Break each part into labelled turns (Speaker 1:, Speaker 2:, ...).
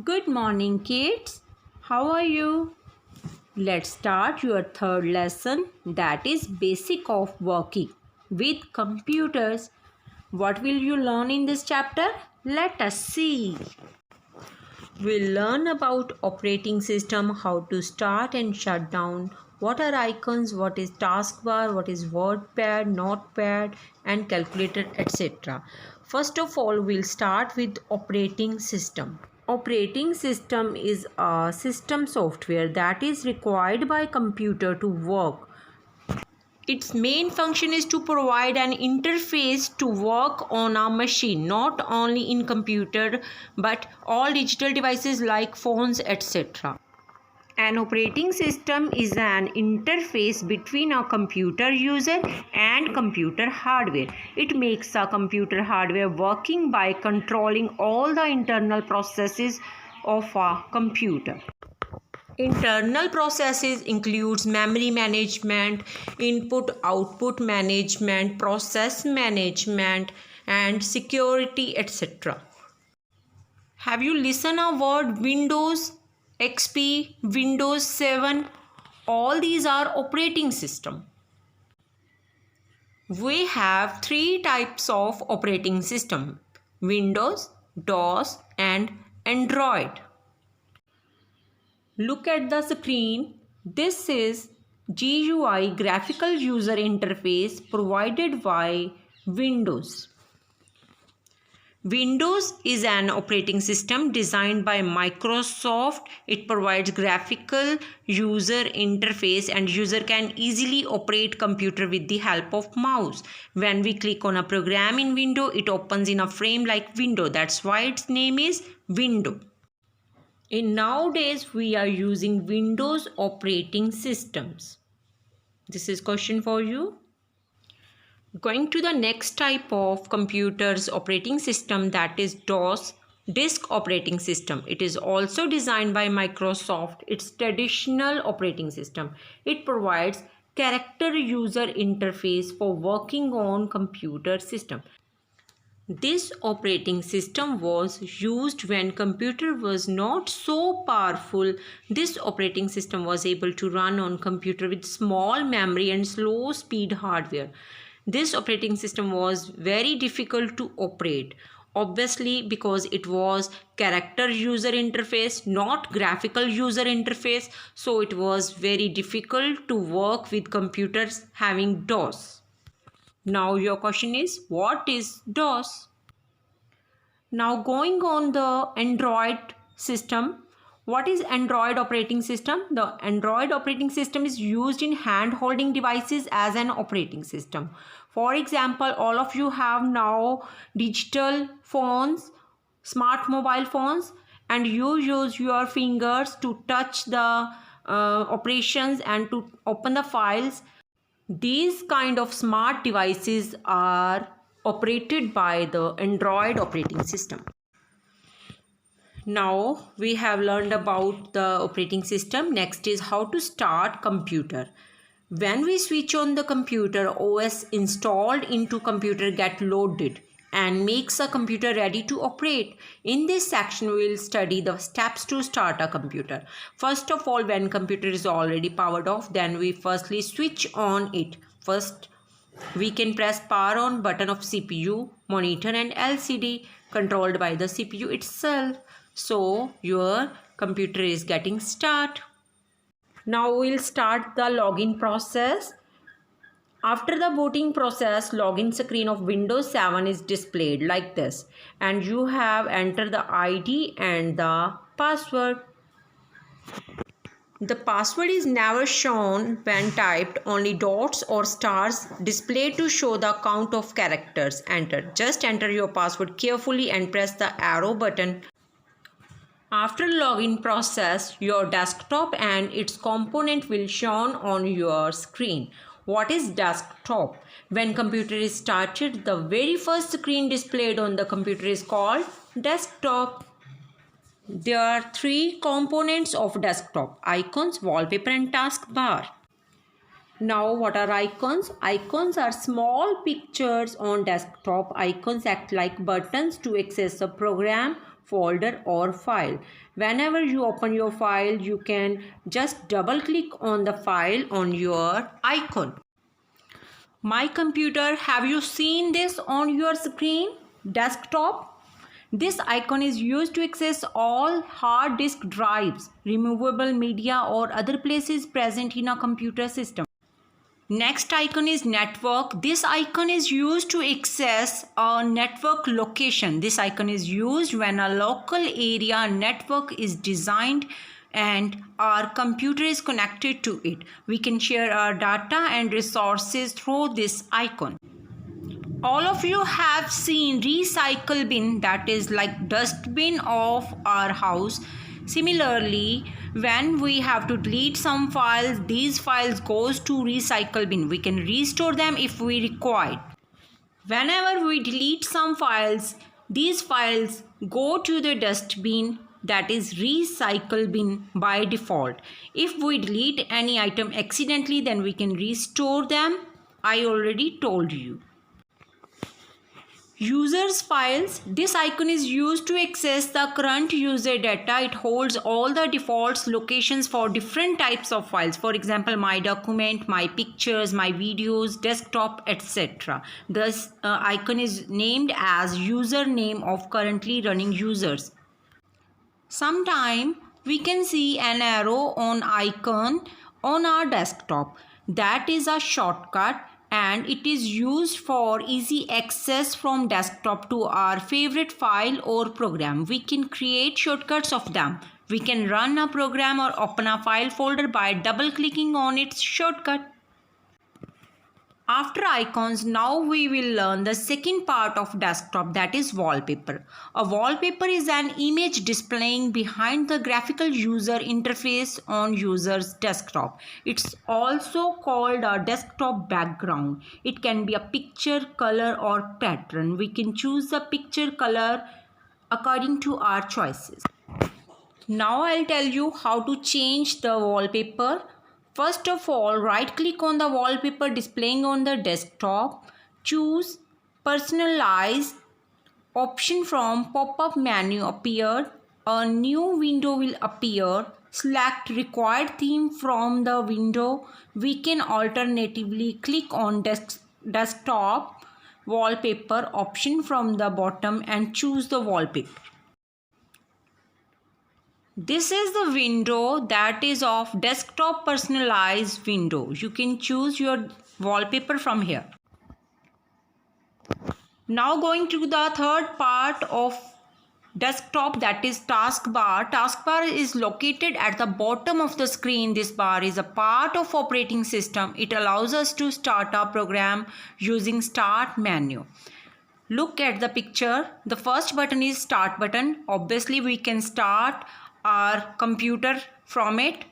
Speaker 1: Good morning, kids. How are you? Let's start your third lesson, that is basic of working with computers. What will you learn in this chapter? Let us see. We'll learn about operating system, how to start and shut down, what are icons, what is taskbar, what is Wordpad, Notepad and calculator, etc. First of all, we'll start with operating system. Operating system is a system software that is required by computer to work. Its main function is to provide an interface to work on a machine, not only in computer but all digital devices like phones, etc. An operating system is an interface between a computer user and computer hardware. It makes a computer hardware working by controlling all the internal processes of a computer. Internal processes includes memory management, input-output management, process management, and security, etc. Have you listened a word Windows, XP, Windows 7? All these are operating system. We have three types of operating system: Windows, DOS, and Android. Look at the screen. This is GUI, graphical user interface, provided by Windows. Windows is an operating system designed by Microsoft. It provides graphical user interface and user can easily operate computer with the help of mouse. When we click on a program in window, it opens in a frame like window. That's why its name is window. In nowadays, we are using Windows operating systems. This is question for you. Going to the next type of computers operating system, that is DOS, disk operating system. It is also designed by Microsoft. It's traditional operating system. It provides character user interface for working on computer system. This operating system was used when computer was not so powerful. This operating system was able to run on computer with small memory and slow speed hardware. This operating system was very difficult to operate, obviously because it was character user interface, not graphical user interface. So it was very difficult to work with computers having DOS. Now your question is, what is DOS? Now going on the Android system. What is Android operating system? The Android operating system is used in hand-holding devices as an operating system. For example, all of you have now digital phones, smart mobile phones, and you use your fingers to touch the operations and to open the files. These kind of smart devices are operated by the Android operating system. Now we have learned about the operating system. Next is how to start computer. When we switch on the computer, OS installed into computer get loaded and makes a computer ready to operate. In this section, we will study the steps to start a computer. First of all, when computer is already powered off, then we firstly switch on it. First, we can press power on button of CPU, monitor and LCD controlled by the CPU itself. So your computer is getting start. Now we'll start the login process. After the booting process, login screen of Windows 7 is displayed like this, and you have entered the ID and the password. The password is never shown when typed, only dots or stars displayed to show the count of characters entered. Just enter your password carefully and press the arrow button. After login process, your desktop and its component will shown on your screen. What is desktop? When computer is started, the very first screen displayed on the computer is called desktop. There are three components of desktop: icons, wallpaper and taskbar. Now what are icons? Icons are small pictures on desktop. Icons act like buttons to access a program, folder or file. Whenever you open your file, you can just double click on the file on your icon. My computer, have you seen this on your screen? Desktop. This icon is used to access all hard disk drives, removable media or other places present in a computer system. Next icon is network. This icon is used to access a network location. This icon is used when a local area network is designed and our computer is connected to it. We can share our data and resources through this icon. All of you have seen recycle bin, that is like dustbin of our house. Similarly, when we have to delete some files, these files goes to recycle bin. We can restore them if we require. Whenever we delete some files, these files go to the dustbin, that is recycle bin by default. If we delete any item accidentally, then we can restore them. I already told you. Users files. This icon is used to access the current user data. It holds all the default locations for different types of files. For example, my document, my pictures, my videos, desktop, etc. This icon is named as username of currently running users. Sometime we can see an arrow on icon on our desktop. That is a shortcut, and it is used for easy access from desktop to our favorite file or program. We can create shortcuts of them. We can run a program or open a file folder by double clicking on its shortcut. After icons, now we will learn the second part of desktop, that is wallpaper. A wallpaper is an image displaying behind the graphical user interface on user's desktop. It's also called a desktop background. It can be a picture, color or pattern. We can choose the picture color according to our choices. Now I'll tell you how to change the wallpaper. First of all, right click on the wallpaper displaying on the desktop. Choose Personalize. Option from pop-up menu appeared. A new window will appear. Select required theme from the window. We can alternatively click on desktop wallpaper option from the bottom and choose the wallpaper. This is the window that is of desktop personalized window. You can choose your wallpaper from here. Now going to the third part of desktop, that is taskbar. Taskbar is located at the bottom of the screen. This bar is a part of operating system. It allows us to start our program using start menu. Look at the picture. The first button is start button. Obviously we can start our computer from it.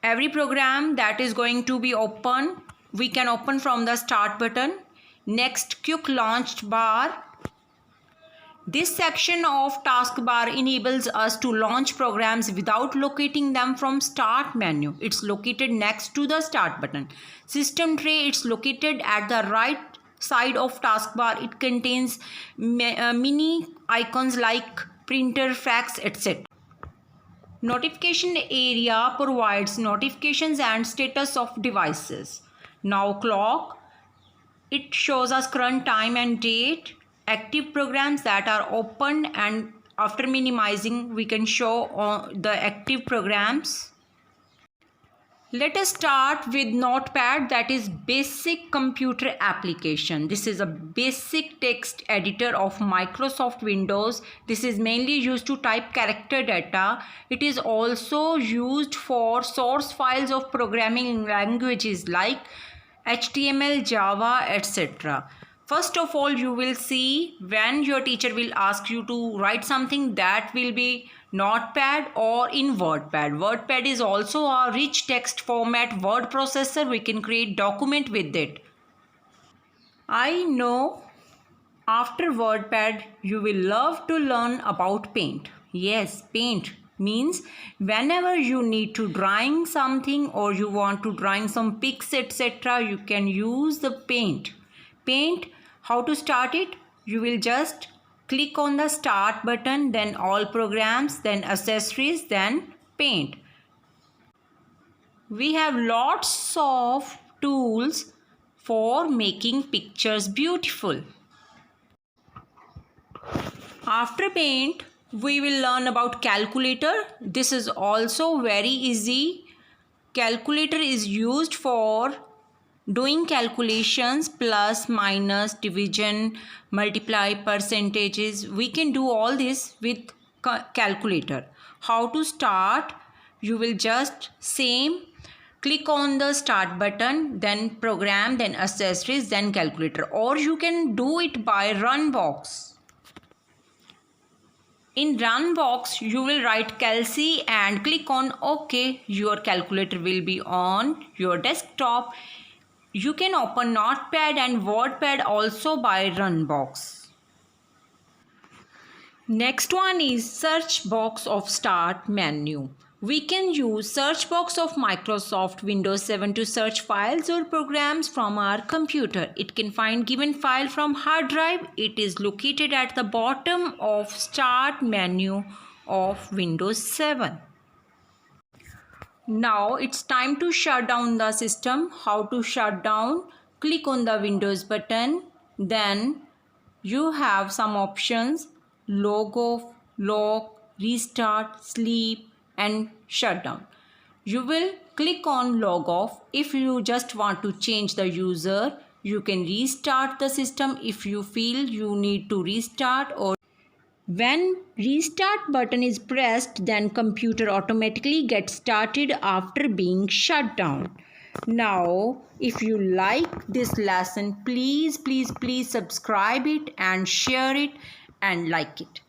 Speaker 1: Every program that is going to be open, we can open from the start button. Next, quick launched bar. This section of taskbar enables us to launch programs without locating them from start menu. It's located next to the start button. System tray, it's located at the right side of taskbar. It contains mini icons like printer, fax, etc. Notification area provides notifications and status of devices. Now clock, it shows us current time and date. Active programs that are opened, and after minimizing we can show the active programs. Let us start with Notepad, that is basic computer application. This is a basic text editor of Microsoft Windows. This is mainly used to type character data. It is also used for source files of programming languages like HTML, Java, etc. First of all, you will see when your teacher will ask you to write something, that will be Notepad or in Wordpad. Wordpad is also a rich text format word processor. We can create document with it. I know after Wordpad you will love to learn about Paint. Yes, Paint means whenever you need to drawing something or you want to drawing some pics, etc., you can use the Paint. Paint, how to start it? You will just click on the Start button, then All Programs, then Accessories, then Paint. We have lots of tools for making pictures beautiful. After Paint, we will learn about Calculator. This is also very easy. Calculator is used for doing calculations, plus, minus, division, multiply, percentages. We can do all this with calculator. How to start? You will just click on the Start button, then Program, then Accessories, then Calculator, or you can do it by Run box. In Run box, you will write Calci and click on OK. Your calculator will be on your desktop. You can open Notepad and Wordpad also by Run box. Next one is Search box of Start menu. We can use Search box of Microsoft Windows 7 to search files or programs from our computer. It can find given file from hard drive. It is located at the bottom of Start menu of Windows 7. Now it's time to shut down the system. How to shut down? Click on the Windows button. Then you have some options: Logoff, Lock, Restart, Sleep, and Shutdown. You will click on Logoff. If you just want to change the user, you can restart the system if you feel you need to restart, or when restart button is pressed, then computer automatically gets started after being shut down. Now, if you like this lesson, please subscribe it and share it and like it.